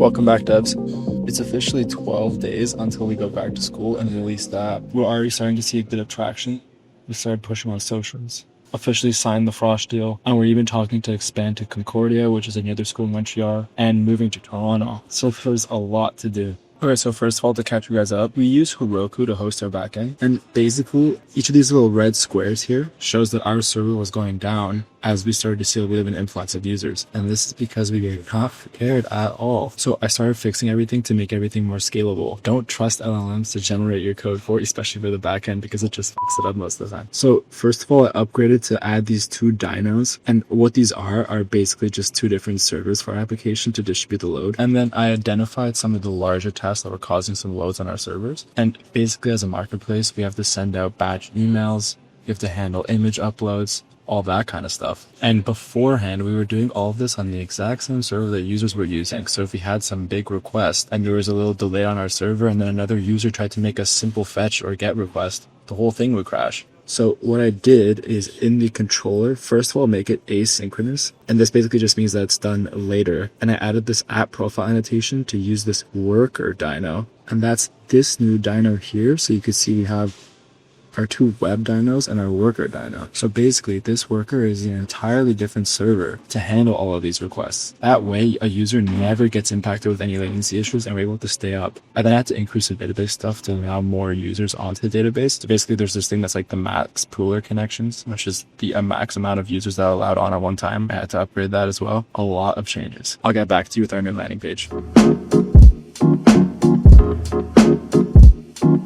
Welcome back, devs. It's officially 12 days until we go back to school and release the app. We're already starting to see a bit of traction. We started pushing on socials, officially signed the Frost deal, and we're even talking to expand to Concordia, which is another school in Montreal, and moving to Toronto. So there's a lot to do. Okay, so first of all, to catch you guys up, we use Heroku to host our backend. And basically, each of these little red squares here shows that our server was going down as we started to see a bit of an influx of users. And this is because we were not prepared at all. So I started fixing everything to make everything more scalable. Don't trust LLMs to generate your code for, especially for the backend, because it just fucks it up most of the time. So first of all, I upgraded to add these two dynos. And what these are basically just two different servers for our application to distribute the load. And then I identified some of the larger tasks that were causing some loads on our servers. And basically as a marketplace, we have to send out batch emails. You have to handle image uploads, all that kind of stuff. And beforehand, we were doing all of this on the exact same server that users were using. So if we had some big request and there was a little delay on our server and then another user tried to make a simple fetch or get request, the whole thing would crash. So what I did is in the controller, first of all, make it asynchronous. And this basically just means that it's done later. And I added this app profile annotation to use this worker dyno. And that's this new dyno here. So you can see we have our two web dynos and our worker dyno. So basically this worker is an entirely different server to handle all of these requests. That way a user never gets impacted with any latency issues and we're able to stay up. I then had to increase the database stuff to allow more users onto the database. So basically there's this thing that's like the max pooler connections, which is the max amount of users that are allowed on at one time. I had to upgrade that as well. A lot of changes. I'll get back to you with our new landing page.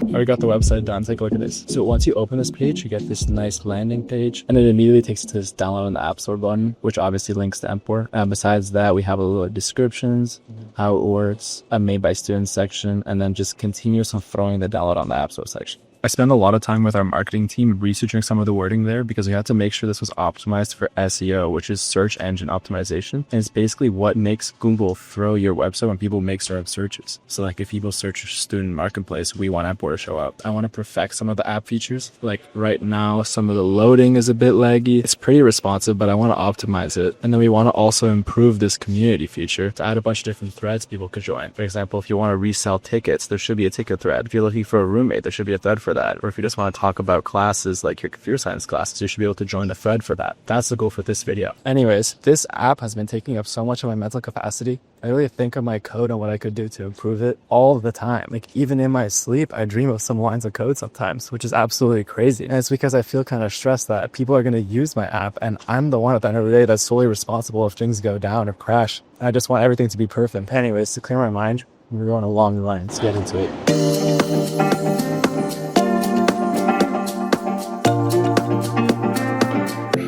I already got the website done. Take a look at this. So once you open this page, you get this nice landing page, and it immediately takes you to this download on the App Store button, which obviously links to Empor. And besides that, we have a little descriptions, how it works, a made by students section, and then just continuous on throwing the download on the App Store section. I spent a lot of time with our marketing team researching some of the wording there because we had to make sure this was optimized for SEO, which is search engine optimization. And it's basically what makes Google throw your website when people make startup searches. So like if people search student marketplace, we want Empor to show up. I want to perfect some of the app features. Like right now, some of the loading is a bit laggy. It's pretty responsive, but I want to optimize it. And then we want to also improve this community feature to add a bunch of different threads people could join. For example, if you want to resell tickets, there should be a ticket thread. If you're looking for a roommate, there should be a thread for that. Or if you just want to talk about classes like your computer science classes, you should be able to join a thread for that. That's the goal for this video. Anyways, this app has been taking up so much of my mental capacity. I really think of my code and what I could do to improve it all the time. Like even in my sleep, I dream of some lines of code sometimes, which is absolutely crazy. And it's because I feel kind of stressed that people are going to use my app and I'm the one at the end of the day that's solely responsible if things go down or crash. And I just want everything to be perfect. Anyways, to clear my mind, we're going along the line. Let's get into it.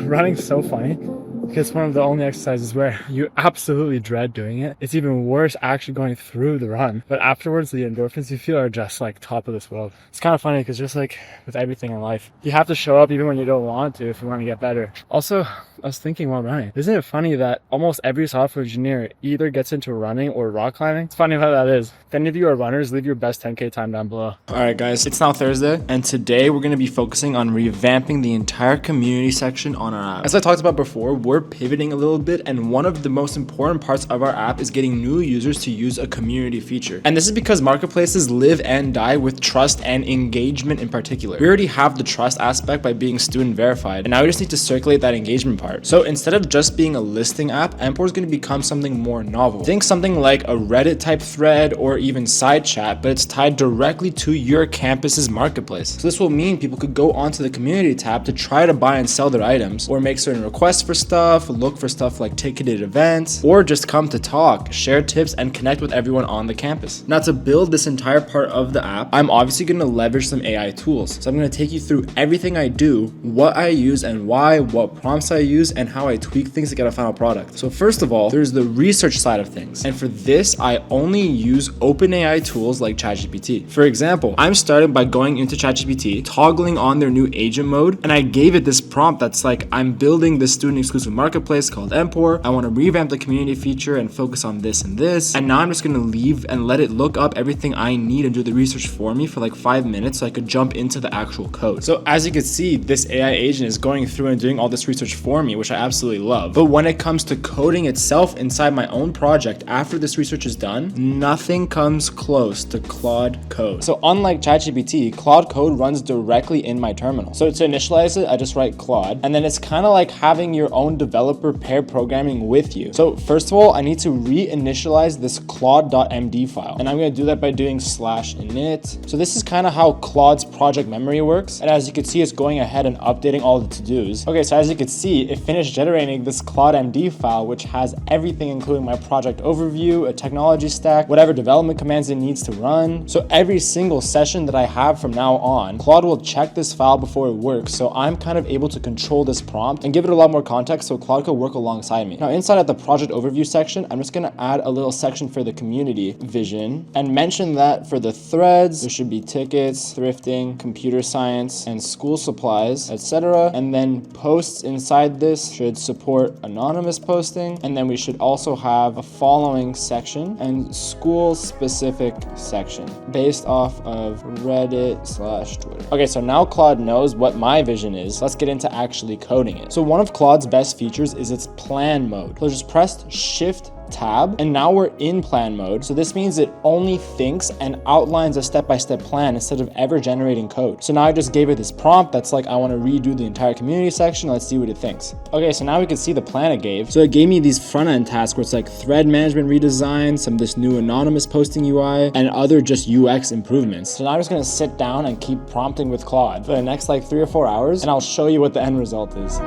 Running's so funny because it's one of the only exercises where you absolutely dread doing it. It's even worse actually going through the run, but afterwards the endorphins you feel are just like top of this world. It's kind of funny because just like with everything in life, you have to show up even when you don't want to if you want to get better. Also, I was thinking while running, isn't it funny that almost every software engineer either gets into running or rock climbing? It's funny how that is. If any of you are runners, leave your best 10K time down below. All right, guys, it's now Thursday, and today we're going to be focusing on revamping the entire community section on our app. As I talked about before, we're pivoting a little bit, and one of the most important parts of our app is getting new users to use a community feature. And this is because marketplaces live and die with trust and engagement in particular. We already have the trust aspect by being student verified, and now we just need to circulate that engagement part. So instead of just being a listing app, Empor is going to become something more novel. Think something like a Reddit type thread or even side chat, but it's tied directly to your campus's marketplace. So this will mean people could go onto the community tab to try to buy and sell their items, or make certain requests for stuff, look for stuff like ticketed events, or just come to talk, share tips, and connect with everyone on the campus. Now to build this entire part of the app, I'm obviously going to leverage some AI tools. So I'm going to take you through everything I do, what I use and why, what prompts I use, and how I tweak things to get a final product. So first of all, there's the research side of things. And for this, I only use OpenAI tools like ChatGPT. For example, I'm starting by going into ChatGPT, toggling on their new agent mode, and I gave it this prompt that's like, I'm building this student exclusive market marketplace called Empor. I want to revamp the community feature and focus on this and this. And now I'm just going to leave and let it look up everything I need and do the research for me for like 5 minutes so I could jump into the actual code. So as you can see, this AI agent is going through and doing all this research for me, which I absolutely love. But when it comes to coding itself inside my own project, after this research is done, nothing comes close to Claude Code. So unlike ChatGPT, Claude Code runs directly in my terminal. So to initialize it, I just write Claude, and then it's kind of like having your own developer pair programming with you. So first of all, I need to reinitialize this claude.md file, and I'm going to do that by doing /init. So this is kind of how Claude's project memory works, and as you can see, it's going ahead and updating all the to-dos. Okay, so as you can see, it finished generating this claude.md file, which has everything, including my project overview, a technology stack, whatever development commands it needs to run. So every single session that I have from now on, Claude will check this file before it works, so I'm kind of able to control this prompt and give it a lot more context so Claude could work alongside me. Now inside of the project overview section, I'm just going to add a little section for the community vision and mention that for the threads, there should be tickets, thrifting, computer science, and school supplies, etc. And then posts inside this should support anonymous posting. And then we should also have a following section and school specific section based off of Reddit/Twitter. Okay, so now Claude knows what my vision is. Let's get into actually coding it. So one of Claude's best features is its plan mode. So just press Shift Tab, and now we're in plan mode. So this means it only thinks and outlines a step-by-step plan instead of ever generating code. So now I just gave it this prompt that's like, I want to redo the entire community section. Let's see what it thinks. Okay, so now we can see the plan it gave. So it gave me these front-end tasks where it's like thread management redesign, some of this new anonymous posting UI, and other just UX improvements. So now I'm just going to sit down and keep prompting with Claude for the next like 3 or 4 hours, and I'll show you what the end result is.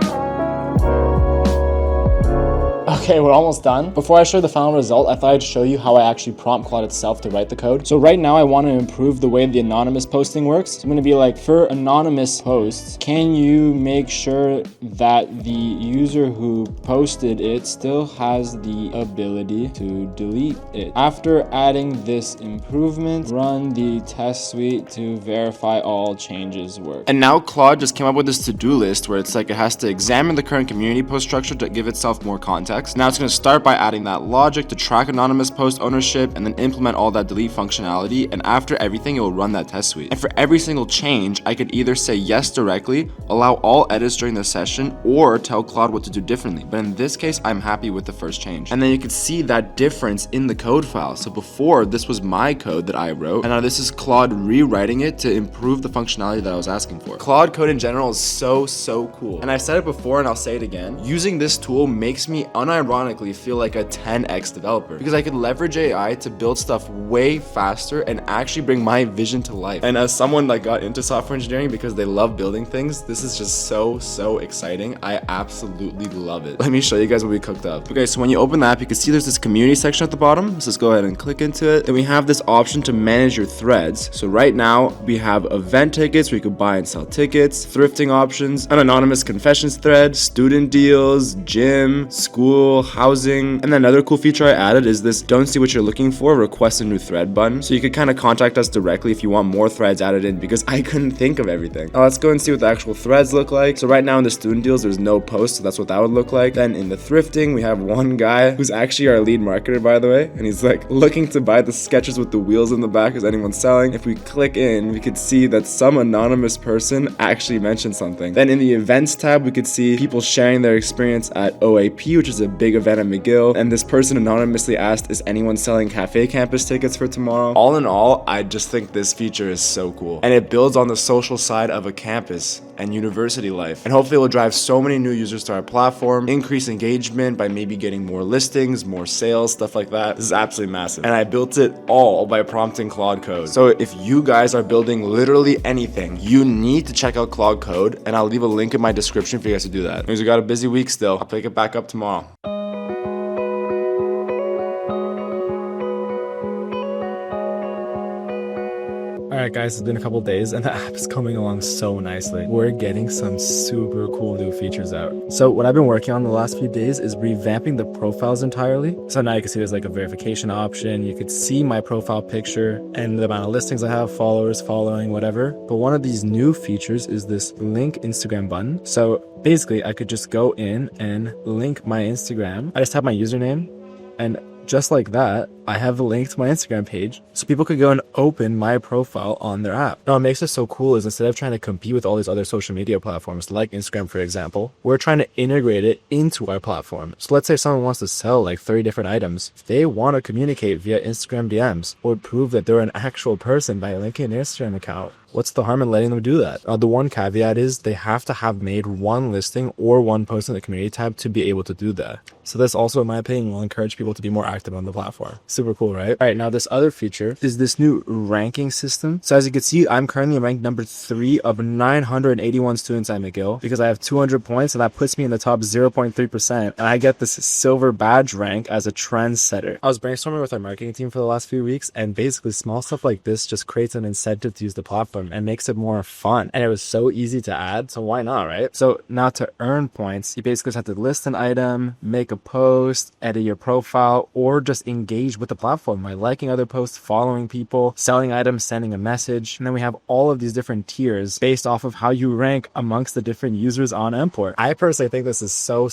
Okay, we're almost done. Before I show the final result, I thought I'd show you how I actually prompt Claude itself to write the code. So right now I want to improve the way the anonymous posting works. So I'm going to be like, for anonymous posts, can you make sure that the user who posted it still has the ability to delete it? After adding this improvement, run the test suite to verify all changes work. And now Claude just came up with this to-do list where it's like it has to examine the current community post structure to give itself more context. Now it's going to start by adding that logic to track anonymous post ownership and then implement all that delete functionality, and after everything it will run that test suite. And for every single change, I could either say yes directly, allow all edits during the session, or tell Claude what to do differently. But in this case, I'm happy with the first change. And then you can see that difference in the code file. So before, this was my code that I wrote, and now this is Claude rewriting it to improve the functionality that I was asking for. Claude Code in general is so cool. And I've said it before and I'll say it again. Using this tool makes me unironically feel like a 10x developer because I could leverage AI to build stuff way faster and actually bring my vision to life. And as someone that got into software engineering because they love building things, this is just so exciting. I absolutely love it. Let me show you guys what we cooked up. Okay, so when you open the app, you can see there's this community section at the bottom. Let's just go ahead and click into it. Then we have this option to manage your threads. So right now we have event tickets where you could buy and sell tickets, thrifting options, an anonymous confessions thread, student deals, gym, school, housing, and then another cool feature I added is this don't see what you're looking for, request a new thread button. So you could kind of contact us directly if you want more threads added in because I couldn't think of everything. Now let's go and see what the actual threads look like. So right now in the student deals, there's no post, so that's what that would look like. Then in the thrifting, we have one guy who's actually our lead marketer, by the way, and he's like looking to buy the sketches with the wheels in the back. Is anyone selling? If we click in, we could see that some anonymous person actually mentioned something. Then in the events tab, we could see people sharing their experience at OAP, which is a big event at McGill, and this person anonymously asked, is anyone selling cafe campus tickets for tomorrow? All in all, I just think this feature is so cool, and it builds on the social side of a campus and university life, and hopefully it will drive so many new users to our platform, increase engagement by maybe getting more listings, more sales, stuff like that. This is absolutely massive, and I built it all by prompting Claude Code. So if you guys are building literally anything, you need to check out Claude Code, and I'll leave a link in my description for you guys to do that. Because we got a busy week still. I'll pick it back up tomorrow. Alright guys, it's been a couple days and the app is coming along so nicely. We're getting some super cool new features out. So what I've been working on the last few days is revamping the profiles entirely. So now you can see there's like a verification option. You could see my profile picture and the amount of listings I have, followers, following, whatever. But one of these new features is this link Instagram button. So basically I could just go in and link my Instagram. I just have my username, and just like that, I have a link to my Instagram page so people could go and open my profile on their app. Now, what makes this so cool is instead of trying to compete with all these other social media platforms like Instagram, for example, we're trying to integrate it into our platform. So let's say someone wants to sell like 30 different items. If they want to communicate via Instagram DMs or prove that they're an actual person by linking an Instagram account, what's the harm in letting them do that? The one caveat is they have to have made one listing or one post in the community tab to be able to do that. So this also, in my opinion, will encourage people to be more active on the platform. Super cool, right? All right, now this other feature is this new ranking system. So as you can see, I'm currently ranked number 3 of 981 students at McGill because I have 200 points, and that puts me in the top 0.3%. And I get this silver badge rank as a trendsetter. I was brainstorming with our marketing team for the last few weeks, and basically small stuff like this just creates an incentive to use the platform and makes it more fun. And it was so easy to add, so why not, right? So now to earn points, you basically just have to list an item, make a post, edit your profile, or just engage with the platform by liking other posts, following people, selling items, sending a message. And then we have all of these different tiers based off of how you rank amongst the different users on Empor. I personally think this is so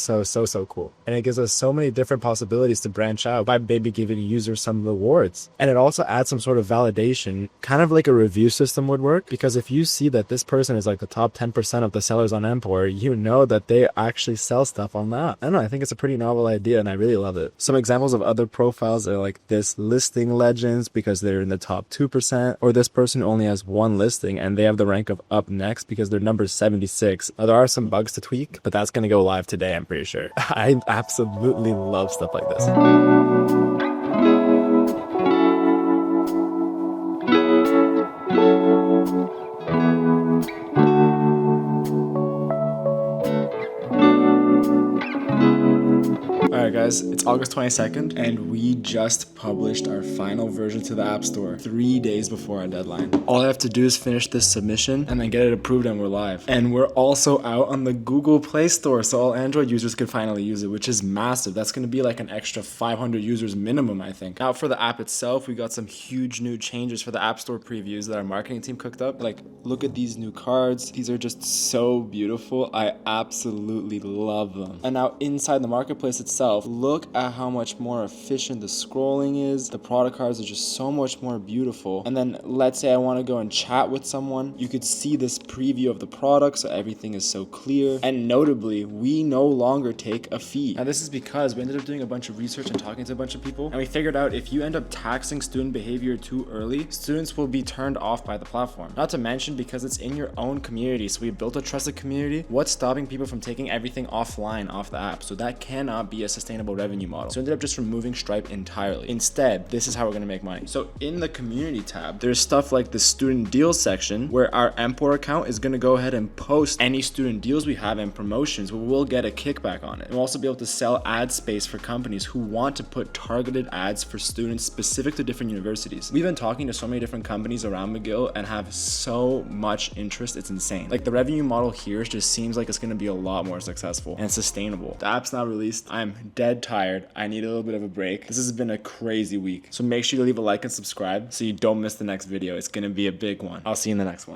cool. And it gives us so many different possibilities to branch out by maybe giving users some rewards. And it also adds some sort of validation, kind of like a review system would work. Because if you see that this person is like the top 10% of the sellers on Empor, you know that they actually sell stuff on that. I don't know, I think it's a pretty novel idea and I really love it. Some examples of other profiles are like this listing legends because they're in the top 2%, or this person only has one listing and they have the rank of up next because they're number 76. Now, there are some bugs to tweak, but that's going to go live today, I'm pretty sure. I absolutely love stuff like this. Alright guys, it's August 22nd and we just published our final version to the App Store 3 days before our deadline. All I have to do is finish this submission and then get it approved and we're live. And we're also out on the Google Play Store, so all Android users can finally use it, which is massive. That's going to be like an extra 500 users minimum, I think. Now for the app itself, we got some huge new changes for the App Store previews that our marketing team cooked up. Like, look at these new cards. These are just so beautiful. I absolutely love them. And now inside the marketplace itself, look at how much more efficient the scrolling is. The product cards are just so much more beautiful. And then let's say I want to go and chat with someone, you could see this preview of the product, so everything is so clear. And notably, we no longer take a fee. Now this is because we ended up doing a bunch of research and talking to a bunch of people, and we figured out if you end up taxing student behavior too early, students will be turned off by the platform. Not to mention, because it's in your own community, so we built a trusted community, what's stopping people from taking everything offline off the app? So that cannot be a sustainable revenue model. So we ended up just removing Stripe entirely. Instead, this is how we're going to make money. So in the community tab, there's stuff like the student deals section where our Empor account is going to go ahead and post any student deals we have and promotions, where we'll get a kickback on it. And we'll also be able to sell ad space for companies who want to put targeted ads for students specific to different universities. We've been talking to so many different companies around McGill and have so much interest, it's insane. Like, the revenue model here just seems like it's going to be a lot more successful and sustainable. The app's now released. I'm dead tired. I need a little bit of a break. This has been a crazy week. So make sure you leave a like and subscribe so you don't miss the next video. It's going to be a big one. I'll see you in the next one.